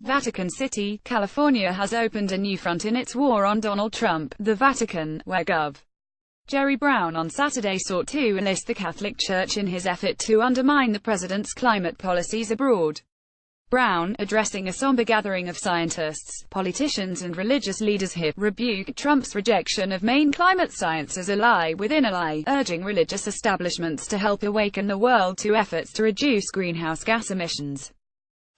Vatican City, California has opened a new front in its war on Donald Trump. The Vatican, where Gov. Jerry Brown on Saturday sought to enlist the Catholic Church in his effort to undermine the president's climate policies abroad. Brown, addressing a somber gathering of scientists, politicians and religious leaders here, rebuked Trump's rejection of main climate science as a lie within a lie, urging religious establishments to help awaken the world to efforts to reduce greenhouse gas emissions.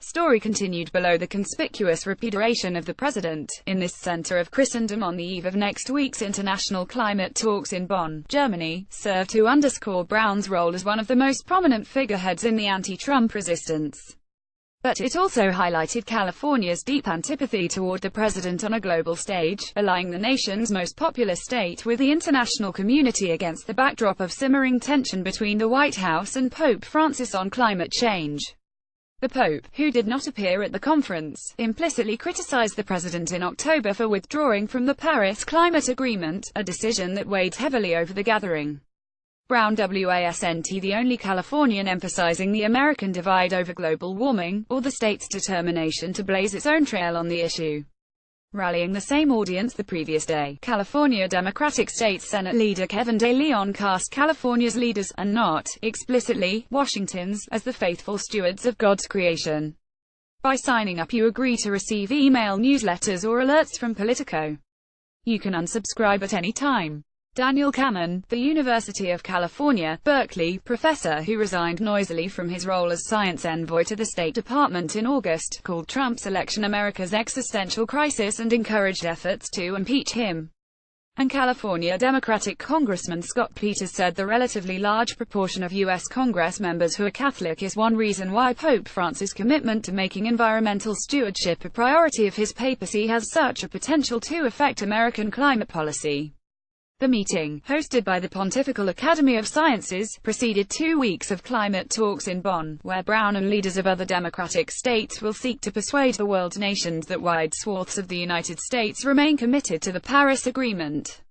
Story continued below. The conspicuous repudiation of the president, in this center of Christendom on the eve of next week's international climate talks in Bonn, Germany, served to underscore Brown's role as one of the most prominent figureheads in the anti-Trump resistance. But it also highlighted California's deep antipathy toward the president on a global stage, allying the nation's most populous state with the international community against the backdrop of simmering tension between the White House and Pope Francis on climate change. The Pope, who did not appear at the conference, implicitly criticized the president in October for withdrawing from the Paris Climate Agreement, a decision that weighed heavily over the gathering. Brown wasn't the only Californian emphasizing the American divide over global warming, or the state's determination to blaze its own trail on the issue. Rallying the same audience the previous day, California Democratic State Senate leader Kevin De Leon cast California's leaders, and not, explicitly, Washington's, as the faithful stewards of God's creation. By signing up you agree to receive email newsletters or alerts from Politico. You can unsubscribe at any time. Daniel Kamen, the University of California, Berkeley professor who resigned noisily from his role as science envoy to the State Department in August, called Trump's election America's existential crisis and encouraged efforts to impeach him. And California Democratic Congressman Scott Peters said the relatively large proportion of U.S. Congress members who are Catholic is one reason why Pope Francis' commitment to making environmental stewardship a priority of his papacy has such a potential to affect American climate policy. The meeting, hosted by the Pontifical Academy of Sciences, preceded 2 weeks of climate talks in Bonn, where Brown and leaders of other Democratic states will seek to persuade the world's nations that wide swaths of the United States remain committed to the Paris Agreement.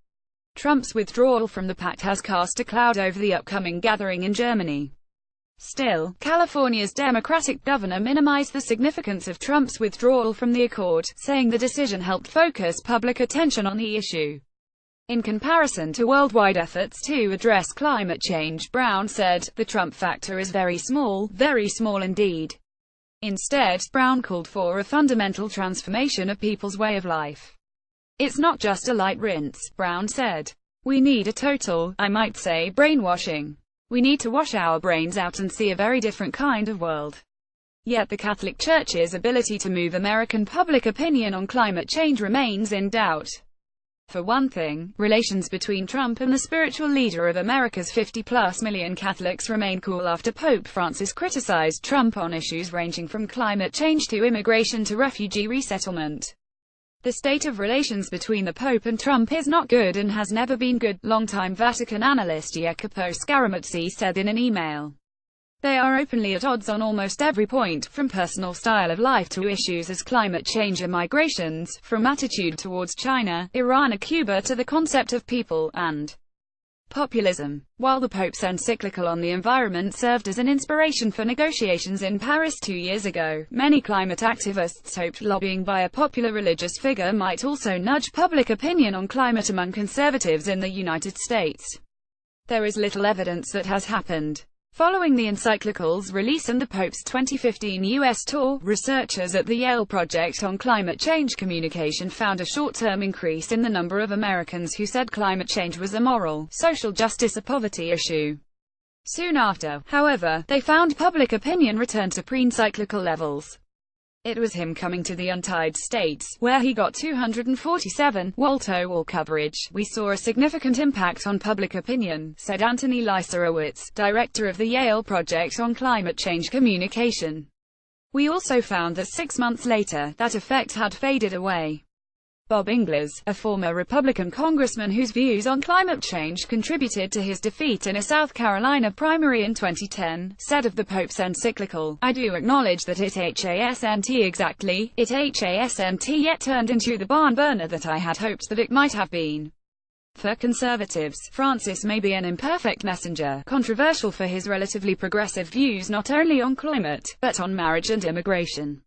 Trump's withdrawal from the pact has cast a cloud over the upcoming gathering in Germany. Still, California's Democratic governor minimized the significance of Trump's withdrawal from the accord, saying the decision helped focus public attention on the issue. In comparison to worldwide efforts to address climate change, Brown said, the Trump factor is very small indeed. Instead, Brown called for a fundamental transformation of people's way of life. It's not just a light rinse, Brown said. We need a total, I might say, brainwashing. We need to wash our brains out and see a very different kind of world. Yet the Catholic Church's ability to move American public opinion on climate change remains in doubt. For one thing, relations between Trump and the spiritual leader of America's 50-plus million Catholics remain cool after Pope Francis criticized Trump on issues ranging from climate change to immigration to refugee resettlement. The state of relations between the Pope and Trump is not good and has never been good, longtime Vatican analyst Jacopo Scaramuzzi said in an email. They are openly at odds on almost every point, from personal style of life to issues as climate change and migrations, from attitude towards China, Iran or Cuba to the concept of people, and populism. While the Pope's encyclical on the environment served as an inspiration for negotiations in Paris 2 years ago, many climate activists hoped lobbying by a popular religious figure might also nudge public opinion on climate among conservatives in the United States. There is little evidence that has happened. Following the encyclical's release and the Pope's 2015 U.S. tour, researchers at the Yale Project on Climate Change Communication found a short-term increase in the number of Americans who said climate change was a moral, social justice or poverty issue. Soon after, however, they found public opinion returned to pre-encyclical levels. It was him coming to the United States, where he got 247 wall-to-wall coverage. We saw a significant impact on public opinion, said Anthony Leiserowitz, director of the Yale Project on Climate Change Communication. We also found that 6 months later, that effect had faded away. Bob Inglis, a former Republican congressman whose views on climate change contributed to his defeat in a South Carolina primary in 2010, said of the Pope's encyclical, I do acknowledge that it hasn't exactly, yet turned into the barn burner that I had hoped that it might have been. For conservatives, Francis may be an imperfect messenger, controversial for his relatively progressive views not only on climate, but on marriage and immigration.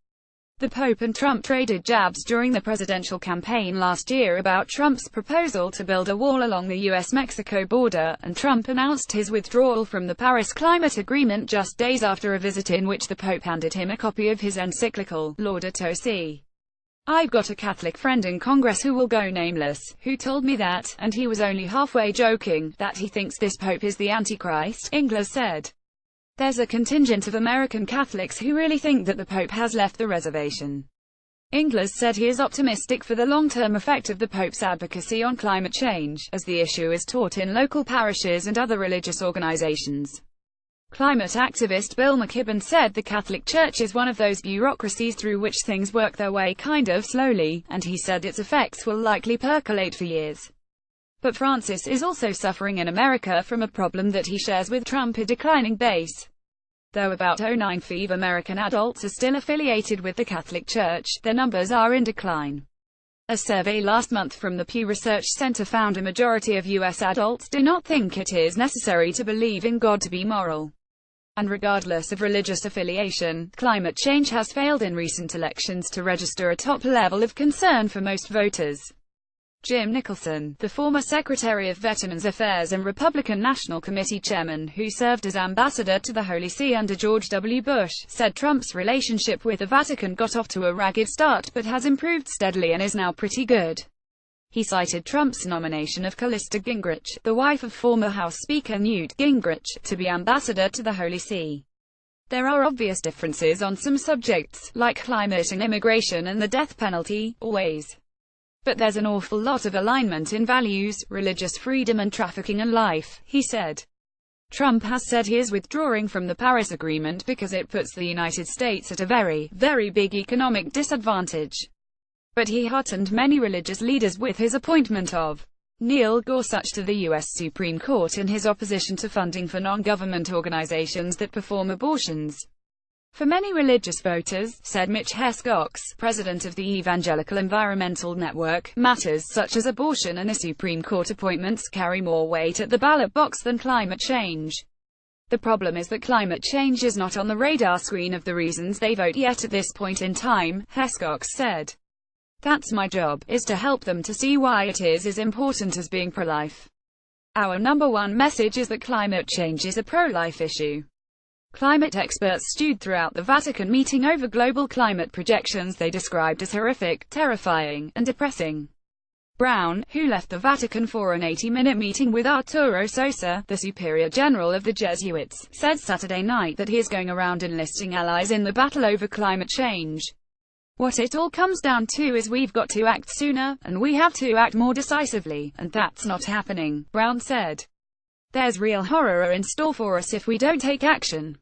The Pope and Trump traded jabs during the presidential campaign last year about Trump's proposal to build a wall along the US-Mexico border, and Trump announced his withdrawal from the Paris Climate Agreement just days after a visit in which the Pope handed him a copy of his encyclical, Laudato Si'. "I've got a Catholic friend in Congress who will go nameless, who told me that, and he was only halfway joking, that he thinks this Pope is the Antichrist," Ingles said. "There's a contingent of American Catholics who really think that the Pope has left the reservation." Ingles said he is optimistic for the long-term effect of the Pope's advocacy on climate change, as the issue is taught in local parishes and other religious organizations. Climate activist Bill McKibben said the Catholic Church is one of those bureaucracies through which things work their way kind of slowly, and he said its effects will likely percolate for years. But Francis is also suffering in America from a problem that he shares with Trump: a declining base. Though about 0.9% of American adults are still affiliated with the Catholic Church, their numbers are in decline. A survey last month from the Pew Research Center found a majority of U.S. adults do not think it is necessary to believe in God to be moral. And regardless of religious affiliation, climate change has failed in recent elections to register a top level of concern for most voters. Jim Nicholson, the former Secretary of Veterans Affairs and Republican National Committee chairman who served as ambassador to the Holy See under George W. Bush, said Trump's relationship with the Vatican got off to a ragged start but has improved steadily and is now pretty good. He cited Trump's nomination of Callista Gingrich, the wife of former House Speaker Newt Gingrich, to be ambassador to the Holy See. "There are obvious differences on some subjects, like climate and immigration and the death penalty, always. But there's an awful lot of alignment in values, religious freedom and trafficking and life," he said. Trump has said he is withdrawing from the Paris Agreement because it puts the United States at a very, very big economic disadvantage. But he heartened many religious leaders with his appointment of Neil Gorsuch to the U.S. Supreme Court in his opposition to funding for non-government organizations that perform abortions. "For many religious voters," said Mitch Hescox, president of the Evangelical Environmental Network, "matters such as abortion and the Supreme Court appointments carry more weight at the ballot box than climate change. The problem is that climate change is not on the radar screen of the reasons they vote yet at this point in time," Hescox said. "That's my job, is to help them to see why it is as important as being pro-life. Our number one message is that climate change is a pro-life issue." Climate experts stewed throughout the Vatican meeting over global climate projections they described as horrific, terrifying, and depressing. Brown, who left the Vatican for an 80-minute meeting with Arturo Sosa, the Superior General of the Jesuits, said Saturday night that he is going around enlisting allies in the battle over climate change. "What it all comes down to is we've got to act sooner, and we have to act more decisively, and that's not happening," Brown said. "There's real horror in store for us if we don't take action."